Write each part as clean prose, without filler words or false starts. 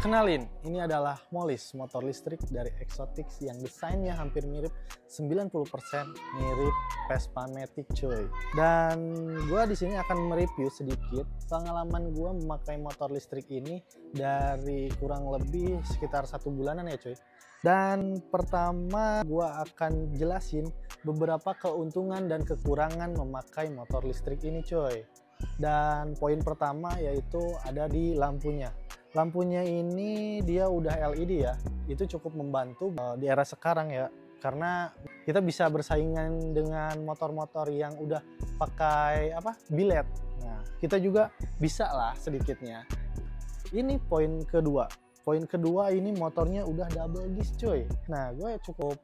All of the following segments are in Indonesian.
Kenalin, ini adalah Molis, motor listrik dari Exotics yang desainnya hampir mirip 90% mirip Vespa Matic cuy. Dan gua di sini akan mereview sedikit pengalaman gua memakai motor listrik ini dari kurang lebih sekitar 1 bulanan ya cuy. Dan pertama gua akan jelasin beberapa keuntungan dan kekurangan memakai motor listrik ini cuy. Dan poin pertama yaitu ada di lampunya. Lampunya ini dia udah LED ya, itu cukup membantu di era sekarang ya, karena kita bisa bersaingan dengan motor-motor yang udah pakai bilet. Nah, kita juga bisa lah sedikitnya. Ini poin kedua. Poin kedua ini motornya udah double disc cuy. Nah, gue cukup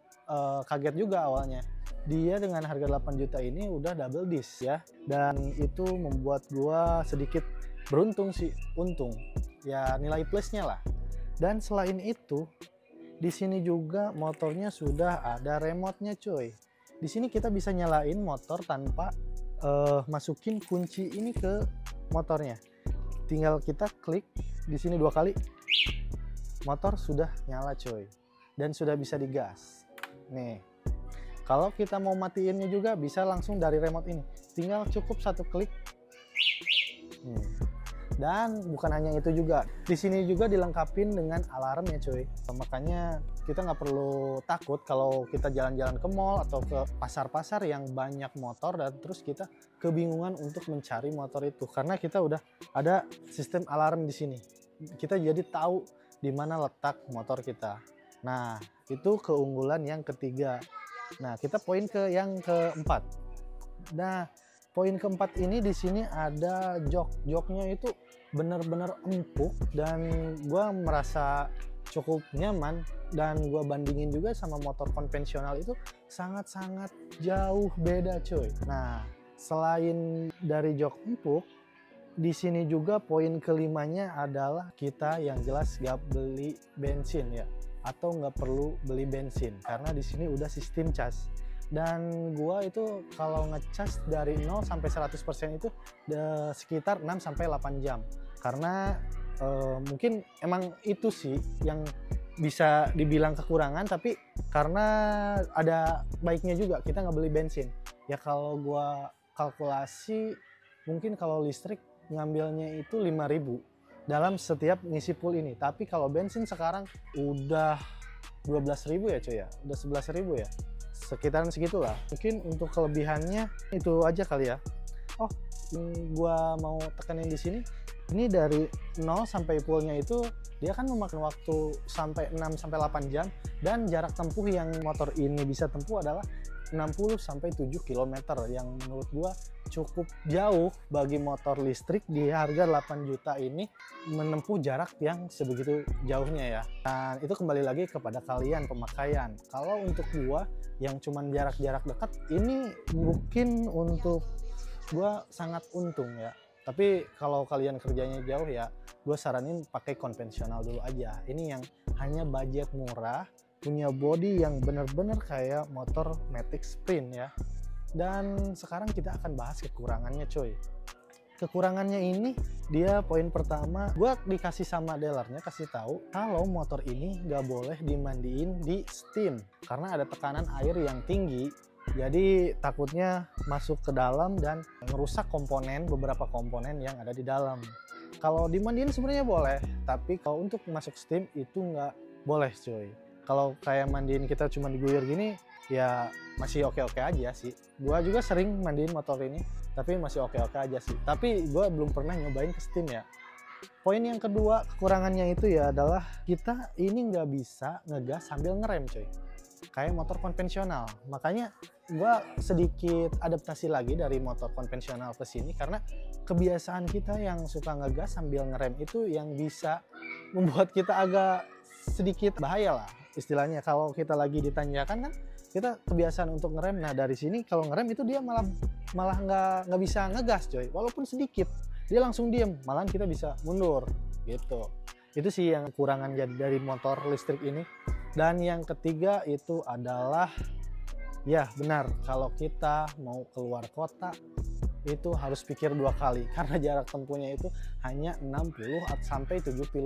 kaget juga awalnya. Dia dengan harga 8 juta ini udah double disc ya, dan itu membuat gue sedikit beruntung sih, untung. Ya nilai plusnya lah. Dan selain itu di sini juga motornya sudah ada remote-nya cuy. Di sini kita bisa nyalain motor tanpa masukin kunci ini ke motornya. Tinggal kita klik di sini 2 kali, motor sudah nyala cuy, dan sudah bisa digas. Nih, kalau kita mau matiinnya juga bisa langsung dari remote ini. Tinggal cukup 1 klik. Dan bukan hanya itu juga, di sini juga dilengkapin dengan alarm ya cuy. Makanya kita nggak perlu takut kalau kita jalan-jalan ke mall atau ke pasar-pasar yang banyak motor dan terus kita kebingungan untuk mencari motor itu, karena kita udah ada sistem alarm di sini. Kita jadi tahu di mana letak motor kita. Nah, itu keunggulan yang ketiga. Nah, kita poin ke yang keempat. Nah, poin keempat ini di sini ada joknya itu bener-bener empuk, dan gue merasa cukup nyaman, dan gue bandingin juga sama motor konvensional itu sangat-sangat jauh beda cuy. Nah, selain dari jok empuk, di sini juga poin kelimanya adalah kita yang jelas gak beli bensin ya, atau nggak perlu beli bensin karena di sini udah sistem cas. Dan gua itu kalau ngecas dari 0 sampai 100% itu sekitar 6 sampai 8 jam. Karena mungkin emang itu sih yang bisa dibilang kekurangan, tapi karena ada baiknya juga kita nggak beli bensin. Ya kalau gua kalkulasi mungkin kalau listrik ngambilnya itu 5.000 dalam setiap ngisi full ini. Tapi kalau bensin sekarang udah 12.000 ya cuy ya, udah 11.000 ya. Sekitaran segitulah. Mungkin untuk kelebihannya itu aja kali ya. Oh, gua mau tekenin di sini. Ini dari 0 sampai fullnya itu dia kan memakan waktu sampai 6 sampai 8 jam, dan jarak tempuh yang motor ini bisa tempuh adalah 60 sampai 7 km yang menurut gua cukup jauh bagi motor listrik di harga 8 juta ini menempuh jarak yang sebegitu jauhnya ya. Dan itu kembali lagi kepada kalian pemakaian. Kalau untuk gua yang cuman jarak-jarak dekat ini mungkin untuk gua sangat untung ya. Tapi kalau kalian kerjanya jauh ya, gue saranin pakai konvensional dulu aja. Ini yang hanya budget murah, punya body yang bener-bener kayak motor Matic Sprint ya. Dan sekarang kita akan bahas kekurangannya cuy. Kekurangannya ini dia poin pertama, gue dikasih sama dealernya kasih tahu kalau motor ini nggak boleh dimandiin di steam karena ada tekanan air yang tinggi. Jadi takutnya masuk ke dalam dan merusak beberapa komponen yang ada di dalam. Kalau dimandiin sebenarnya boleh, tapi kalau untuk masuk steam itu nggak boleh cuy. Kalau kayak mandiin kita cuma diguyur gini ya masih oke-oke aja sih. Gua juga sering mandiin motor ini, tapi masih oke-oke aja sih. Tapi gua belum pernah nyobain ke steam ya. Poin yang kedua kekurangannya itu ya adalah kita ini nggak bisa ngegas sambil ngerem cuy, kayak motor konvensional. Makanya gue sedikit adaptasi lagi dari motor konvensional ke sini, karena kebiasaan kita yang suka ngegas sambil ngerem itu yang bisa membuat kita agak sedikit bahaya lah istilahnya. Kalau kita lagi ditanjakan kan kita kebiasaan untuk ngerem. Nah dari sini kalau ngerem itu dia malah nggak bisa ngegas coy, walaupun sedikit dia langsung diem, malahan kita bisa mundur gitu. Itu sih yang kekurangan jadi dari motor listrik ini. Dan yang ketiga itu adalah ya benar, kalau kita mau keluar kota itu harus pikir 2 kali karena jarak tempuhnya itu hanya 60 sampai 70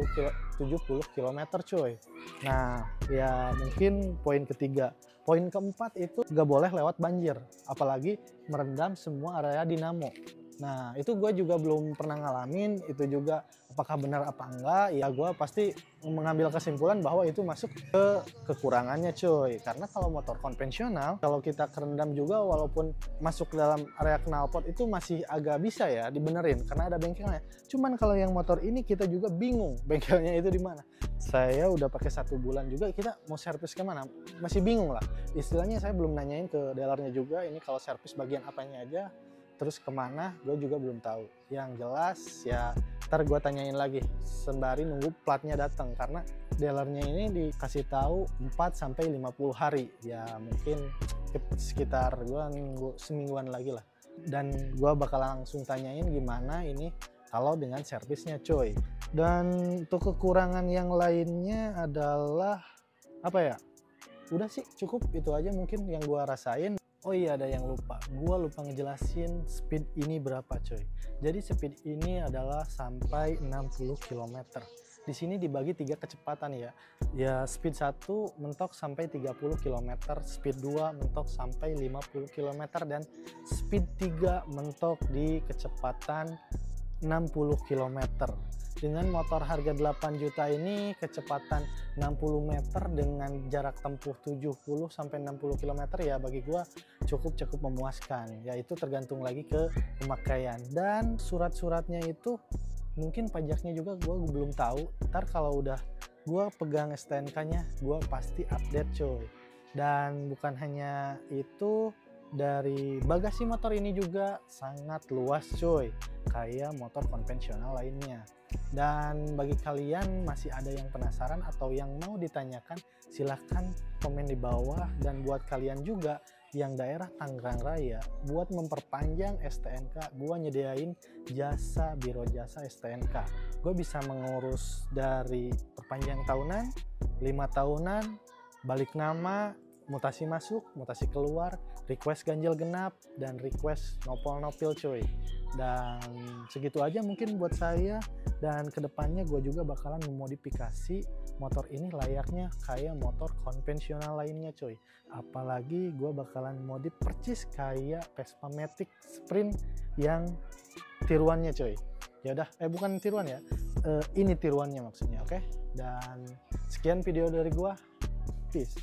km coy. Nah ya mungkin poin ketiga. Poin keempat itu nggak boleh lewat banjir, apalagi merendam semua area dinamo. Nah itu gue juga belum pernah ngalamin, itu juga apakah benar apa enggak, ya gue pasti mengambil kesimpulan bahwa itu masuk ke kekurangannya coy. Karena kalau motor konvensional, kalau kita kerendam juga walaupun masuk ke dalam area knalpot itu masih agak bisa ya dibenerin karena ada bengkelnya. Cuman kalau yang motor ini kita juga bingung bengkelnya itu di mana. Saya udah pakai 1 bulan juga, kita mau servis kemana masih bingung lah. Istilahnya saya belum nanyain ke dealernya juga ini kalau servis bagian apanya aja, terus kemana gue juga belum tahu. Yang jelas ya ntar gue tanyain lagi sembari nunggu platnya datang, karena dealernya ini dikasih tahu 4 sampai 50 hari ya, mungkin sekitar gue nunggu semingguan lagi lah. Dan gue bakal langsung tanyain gimana ini kalau dengan servisnya coy. Dan untuk kekurangan yang lainnya adalah apa ya, udah sih cukup itu aja mungkin yang gue rasain. Oh iya ada yang lupa, gue lupa ngejelasin speed ini berapa coy. Jadi speed ini adalah sampai 60 km. Di sini dibagi 3 kecepatan ya. Ya speed 1 mentok sampai 30 km, speed 2 mentok sampai 50 km, dan speed 3 mentok di kecepatan 60 km. Dengan motor harga 8 juta ini kecepatan 60 meter dengan jarak tempuh 70 sampai 60 km ya bagi gua cukup memuaskan. Ya itu tergantung lagi ke pemakaian. Dan surat-suratnya itu mungkin pajaknya juga gua belum tahu. Ntar kalau udah gua pegang STNK-nya gua pasti update coy. Dan bukan hanya itu, dari bagasi motor ini juga sangat luas coy, kayak motor konvensional lainnya. Dan bagi kalian masih ada yang penasaran atau yang mau ditanyakan, silahkan komen di bawah. Dan buat kalian juga yang daerah Tangerang Raya, buat memperpanjang STNK, gue nyediain jasa biro jasa STNK. Gue bisa mengurus dari perpanjang tahunan, 5 tahunan, balik nama, mutasi masuk, mutasi keluar, request ganjil genap, dan request nopol-nopil coy. Dan segitu aja mungkin buat saya. Dan kedepannya gue juga bakalan memodifikasi motor ini layaknya kayak motor konvensional lainnya coy. Apalagi gue bakalan modif percis kayak Vespa Matic Sprint yang tiruannya coy. Ya udah, bukan tiruan ya, ini tiruannya maksudnya, oke? Dan sekian video dari gue, peace.